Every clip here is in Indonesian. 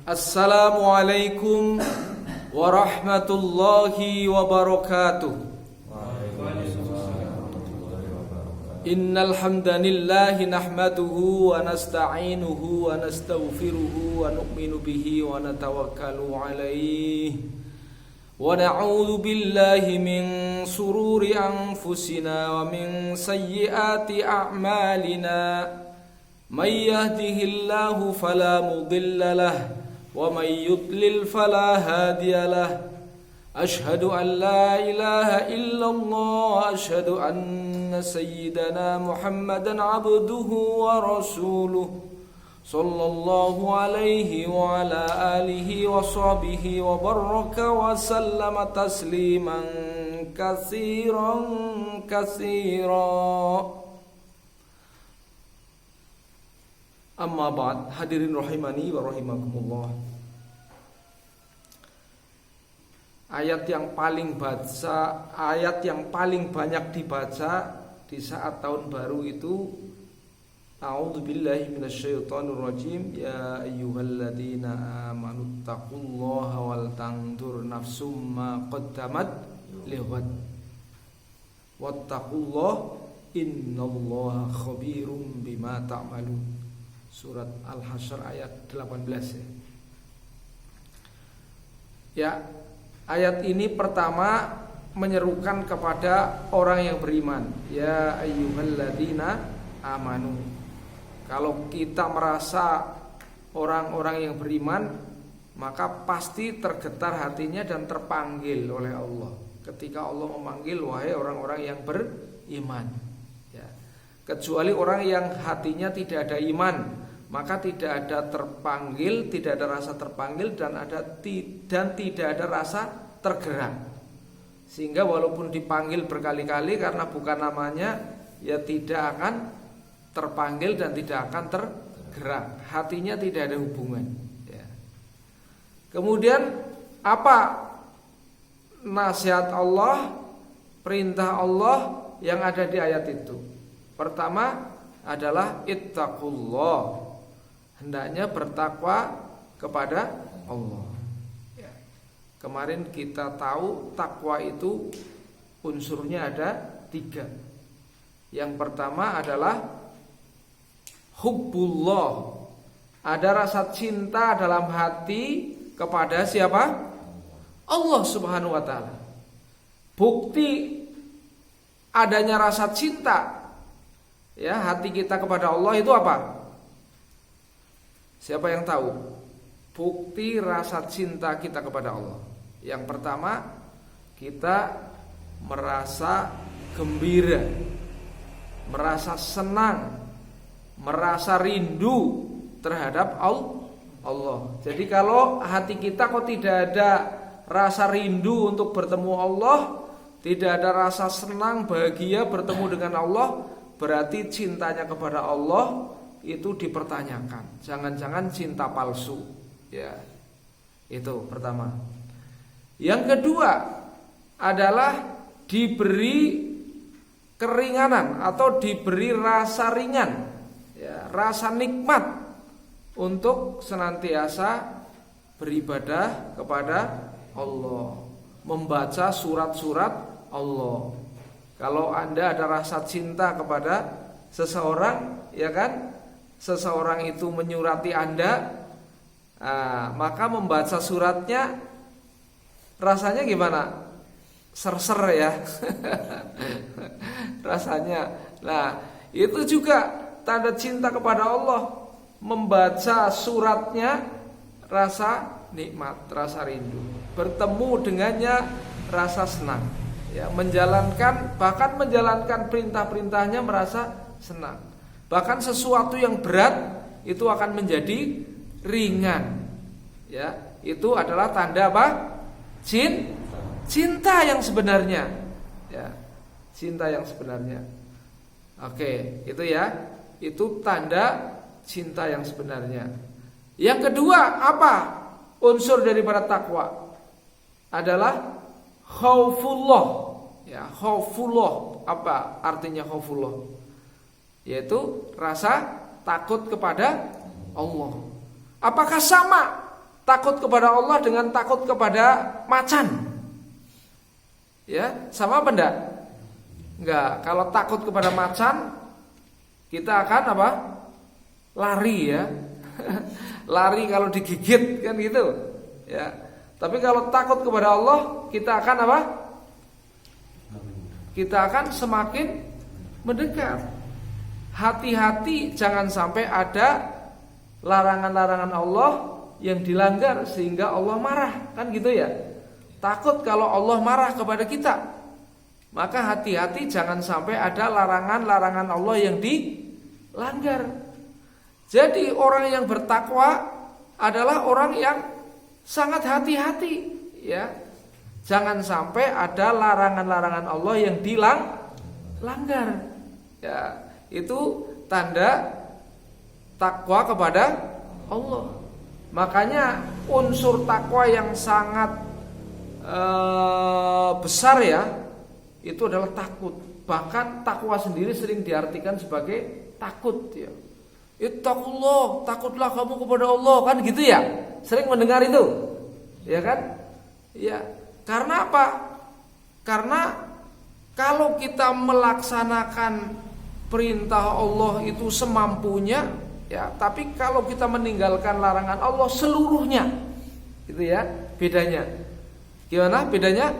Assalamualaikum warahmatullahi wabarakatuh. Innal hamdanillahi nahmaduhu wa nasta'inuhu wa nastaghfiruhu wa nu'minu bihi wa natawakkalu alaihi wa na'udzu billahi min sururi anfusina wa min sayyiati a'malina. May yahdihillahu fala mudilla lahu wa may yudlil fala hadiya lahu. Ashhadu an la ilaha illallah wa ashhadu anna sayyidana Muhammadan abduhu wa rasuluh sallallahu alaihi wa ala alihi wa sahbihi wa baraka wa sallama tasliman katsiran katsira. Amma ba'd, hadirin rahimani wa rahimakumullah. Ayat yang paling banyak dibaca di saat tahun baru itu A'udzubillahi minasyaitonir rajim. Ya ayyuhalladzina amanu taqullaha wal tanzur nafsum ma qaddamat lighad wattaqullaha innallaha khabirum bima ta'malun. Surat Al-Hasyr ayat 18 ya. Ayat ini pertama menyerukan kepada orang yang beriman. Ya ayyuhalladzina amanu. Kalau kita merasa orang-orang yang beriman, maka pasti tergetar hatinya dan terpanggil oleh Allah ketika Allah memanggil wahai orang-orang yang beriman ya. Kecuali orang yang hatinya tidak ada iman, maka tidak ada terpanggil, tidak ada rasa terpanggil dan tidak ada rasa tergerak. Sehingga walaupun dipanggil berkali-kali karena bukan namanya, ya tidak akan terpanggil dan tidak akan tergerak. Hatinya tidak ada hubungan ya. Kemudian apa nasihat Allah, perintah Allah yang ada di ayat itu? Pertama adalah ittaqullah, hendaknya bertakwa kepada Allah ya. Kemarin kita tahu takwa itu unsurnya ada 3. Yang pertama adalah hubbullah, ada rasa cinta dalam hati kepada siapa? Allah Subhanahu wa ta'ala. Bukti adanya rasa cinta ya hati kita kepada Allah itu apa? Siapa yang tahu? Bukti rasa cinta kita kepada Allah. Yang pertama, kita merasa gembira, merasa senang, merasa rindu terhadap Allah. Jadi kalau hati kita kok tidak ada rasa rindu untuk bertemu Allah, tidak ada rasa senang, bahagia bertemu dengan Allah, berarti cintanya kepada Allah itu dipertanyakan. Jangan-jangan cinta palsu ya. Itu pertama. Yang kedua adalah diberi keringanan atau diberi rasa ringan ya, rasa nikmat untuk senantiasa beribadah kepada Allah, membaca surat-surat Allah. Kalau Anda ada rasa cinta kepada seseorang, ya kan? Seseorang itu menyurati Anda, maka membaca suratnya rasanya gimana? Ser-ser ya. Rasanya. Nah, itu juga tanda cinta kepada Allah. Membaca suratnya rasa nikmat, rasa rindu. Bertemu dengannya rasa senang. Ya, bahkan menjalankan perintah-perintahnya merasa senang. Bahkan sesuatu yang berat itu akan menjadi ringan. Ya, itu adalah tanda apa? Cinta yang sebenarnya. Ya, cinta yang sebenarnya. Oke, itu ya. Itu tanda cinta yang sebenarnya. Yang kedua, apa? Unsur daripada takwa adalah khaufullah. Ya, khaufullah. Apa artinya khaufullah? Yaitu rasa takut kepada Allah. Apakah sama takut kepada Allah dengan takut kepada macan. Ya, sama apa enggak? Enggak. Kalau takut kepada macan, kita akan apa? Lari ya. Lari kalau digigit kan gitu. Ya. Tapi kalau takut kepada Allah, kita akan apa? Kita akan semakin mendekat. Hati-hati jangan sampai ada larangan-larangan Allah yang dilanggar sehingga Allah marah, kan gitu ya. Takut kalau Allah marah kepada kita. Maka hati-hati jangan sampai ada larangan-larangan Allah yang dilanggar. Jadi orang yang bertakwa adalah orang yang sangat hati-hati, ya. Jangan sampai ada larangan-larangan Allah yang dilanggar. Ya, itu tanda takwa kepada Allah. Makanya unsur takwa yang sangat besar ya, itu adalah takut. Bahkan takwa sendiri sering diartikan sebagai takut ya. Ittaqullah, takutlah kamu kepada Allah, kan gitu ya. Sering mendengar itu. Ya kan? Ya. Karena apa? Karena kalau kita melaksanakan perintah Allah itu semampunya, ya, tapi kalau kita meninggalkan larangan Allah seluruhnya, gitu ya, bedanya. Gimana bedanya?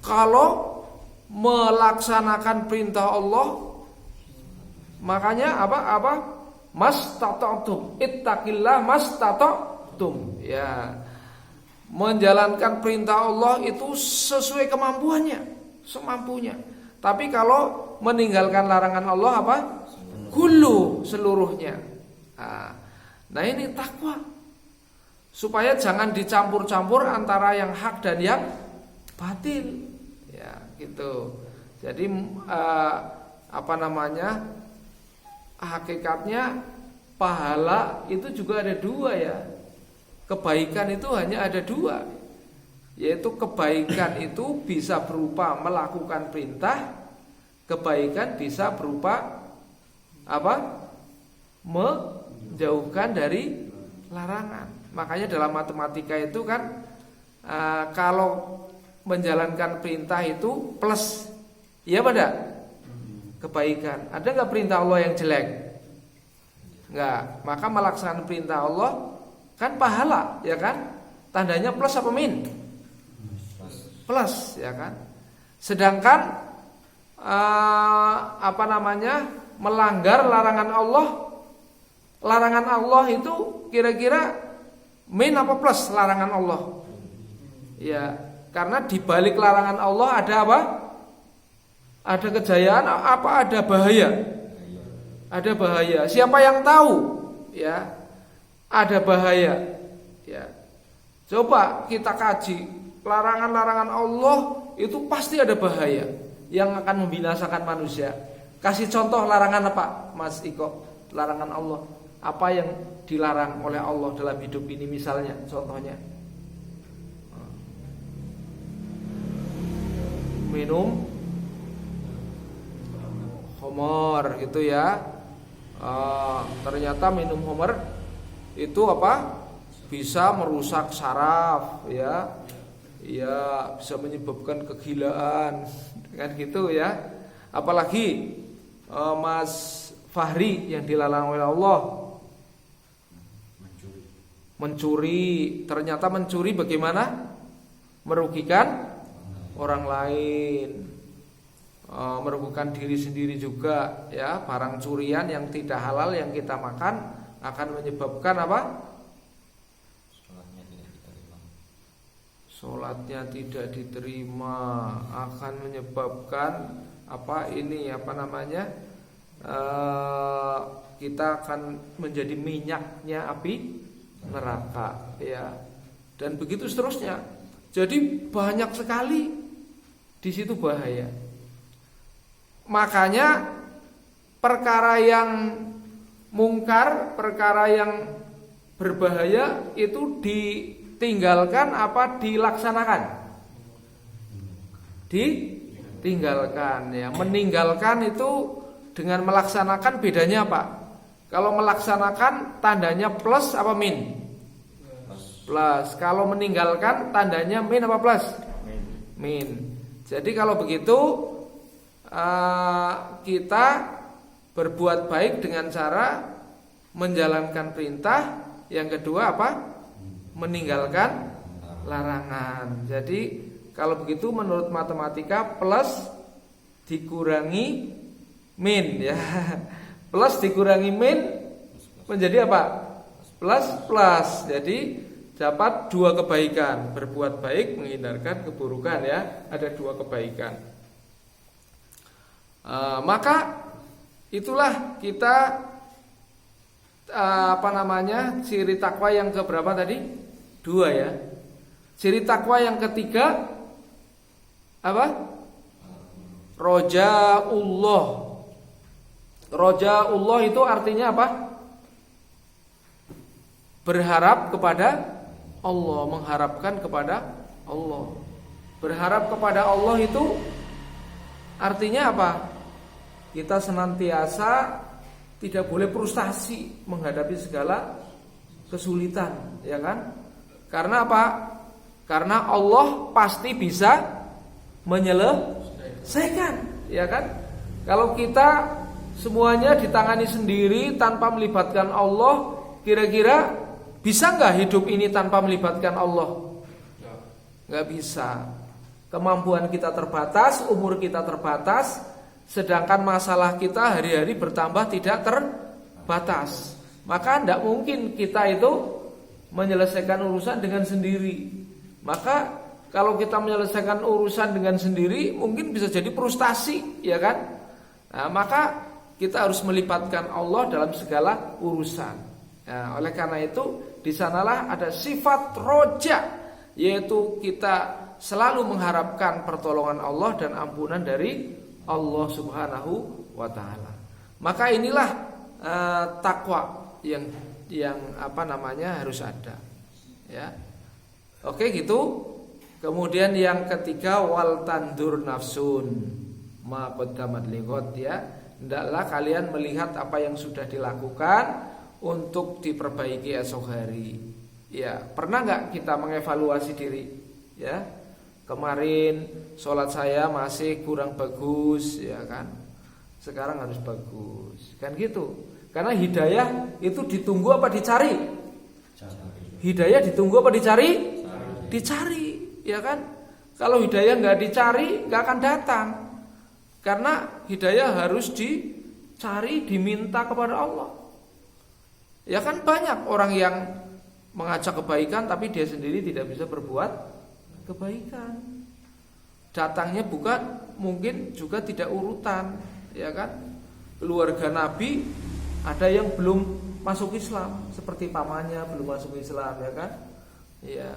Kalau melaksanakan perintah Allah, makanya apa? Mastata'tum, ittaqillah mastata'tum. Ya. Menjalankan perintah Allah itu sesuai kemampuannya, semampunya. Tapi kalau meninggalkan larangan Allah apa? Kullu, seluruhnya. Nah ini takwa. Supaya jangan dicampur-campur antara yang hak dan yang batil. Ya, gitu. Jadi hakikatnya pahala itu juga ada dua ya. Kebaikan itu hanya ada dua, yaitu kebaikan itu bisa berupa melakukan perintah, kebaikan bisa berupa apa? Menjauhkan dari larangan. Makanya dalam matematika itu kan kalau menjalankan perintah itu plus, iya pada kebaikan. Ada nggak perintah Allah yang jelek? Nggak. Maka melaksanakan perintah Allah kan pahala, ya kan? Tandanya plus apa min? Plus, ya kan? Sedangkan melanggar larangan Allah itu kira-kira min apa plus larangan Allah? Ya, karena di balik larangan Allah ada apa? Ada kejayaan apa ada bahaya? Ada bahaya. Siapa yang tahu? Ya. Ada bahaya. Ya. Coba kita kaji larangan-larangan Allah itu pasti ada bahaya yang akan membinasakan manusia. Kasih contoh larangan apa, Mas Iko? Larangan Allah. Apa yang dilarang oleh Allah dalam hidup ini misalnya, contohnya? Minum khamar gitu ya. Ternyata minum khamar itu apa? Bisa merusak saraf ya. Ya, bisa menyebabkan kegilaan kan gitu ya. Apalagi Mas Fahri yang dilarang oleh Allah mencuri. Ternyata mencuri bagaimana? Merugikan orang lain, merugikan diri sendiri juga ya. Barang curian yang tidak halal yang kita makan akan menyebabkan apa? Sholatnya tidak diterima, akan menyebabkan apa ini kita akan menjadi minyaknya api neraka ya, dan begitu seterusnya. Jadi banyak sekali di situ bahaya. Makanya perkara yang mungkar, perkara yang berbahaya itu ditinggalkan apa dilaksanakan? Ditinggalkan ya. Meninggalkan itu dengan melaksanakan bedanya apa? Kalau melaksanakan tandanya plus apa min? plus. Kalau meninggalkan tandanya min apa plus? Min. Jadi kalau begitu kita berbuat baik dengan cara menjalankan perintah. Yang kedua apa? Meninggalkan larangan. Jadi kalau begitu menurut matematika plus dikurangi min ya. Plus dikurangi min menjadi apa? Plus. Jadi dapat dua kebaikan. Berbuat baik, menghindarkan keburukan ya. Ada dua kebaikan. Maka itulah kita ciri takwa yang keberapa tadi? 2 ya. Ciri takwa yang ketiga apa? Rojaullah. Rojaullah itu artinya apa? Berharap kepada Allah, mengharapkan kepada Allah. Berharap kepada Allah itu artinya apa? Kita senantiasa tidak boleh frustasi menghadapi segala kesulitan, ya kan? Karena apa? Karena Allah pasti bisa menyelesaikan, ya kan? Kalau kita semuanya ditangani sendiri tanpa melibatkan Allah, kira-kira bisa nggak hidup ini tanpa melibatkan Allah? Nggak bisa. Kemampuan kita terbatas, umur kita terbatas, sedangkan masalah kita hari-hari bertambah tidak terbatas. Maka tidak mungkin kita itu menyelesaikan urusan dengan sendiri. Maka kalau kita menyelesaikan urusan dengan sendiri, mungkin bisa jadi frustasi, ya kan? Nah, maka kita harus melibatkan Allah dalam segala urusan. Nah, oleh karena itu, di sanalah ada sifat roja, yaitu kita selalu mengharapkan pertolongan Allah dan ampunan dari Allah Subhanahu wa taala. Maka inilah takwa yang harus ada. Ya. Oke gitu. Kemudian yang ketiga wal tandur nafsun ma qaddamat lighad ya. Hendaklah kalian melihat apa yang sudah dilakukan untuk diperbaiki esok hari. Ya, pernah enggak kita mengevaluasi diri? Ya. Kemarin sholat saya masih kurang bagus, ya kan? Sekarang harus bagus, kan gitu. Karena hidayah itu ditunggu apa dicari? Hidayah ditunggu apa dicari? Dicari, ya kan? Kalau hidayah nggak dicari, nggak akan datang. Karena hidayah harus dicari, diminta kepada Allah. Ya kan banyak orang yang mengajak kebaikan, tapi dia sendiri tidak bisa berbuat kebaikan. Datangnya bukan, mungkin juga tidak urutan, ya kan? Keluarga Nabi ada yang belum masuk Islam, seperti pamannya belum masuk Islam, ya kan? Ya.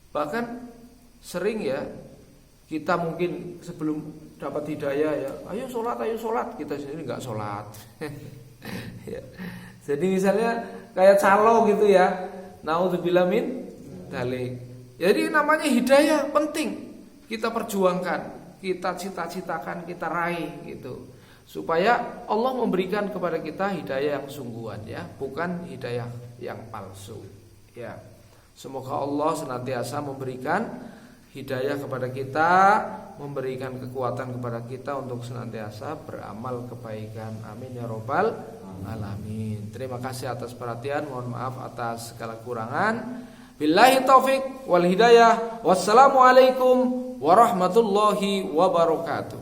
Bahkan sering ya kita mungkin sebelum dapat hidayah ya, ayo sholat, kita sendiri nggak sholat. Ya. Jadi misalnya kayak calo gitu ya, naudzubillah min dzalik. Jadi namanya hidayah penting kita perjuangkan, kita cita-citakan, kita raih gitu. Supaya Allah memberikan kepada kita hidayah yang sungguhan ya, bukan hidayah yang palsu. Ya. Semoga Allah senantiasa memberikan hidayah kepada kita, memberikan kekuatan kepada kita untuk senantiasa beramal kebaikan. Amin ya robbal alamin. Terima kasih atas perhatian, mohon maaf atas segala kurangan. Billahi taufik wal hidayah. Wassalamualaikum warahmatullahi wabarakatuh.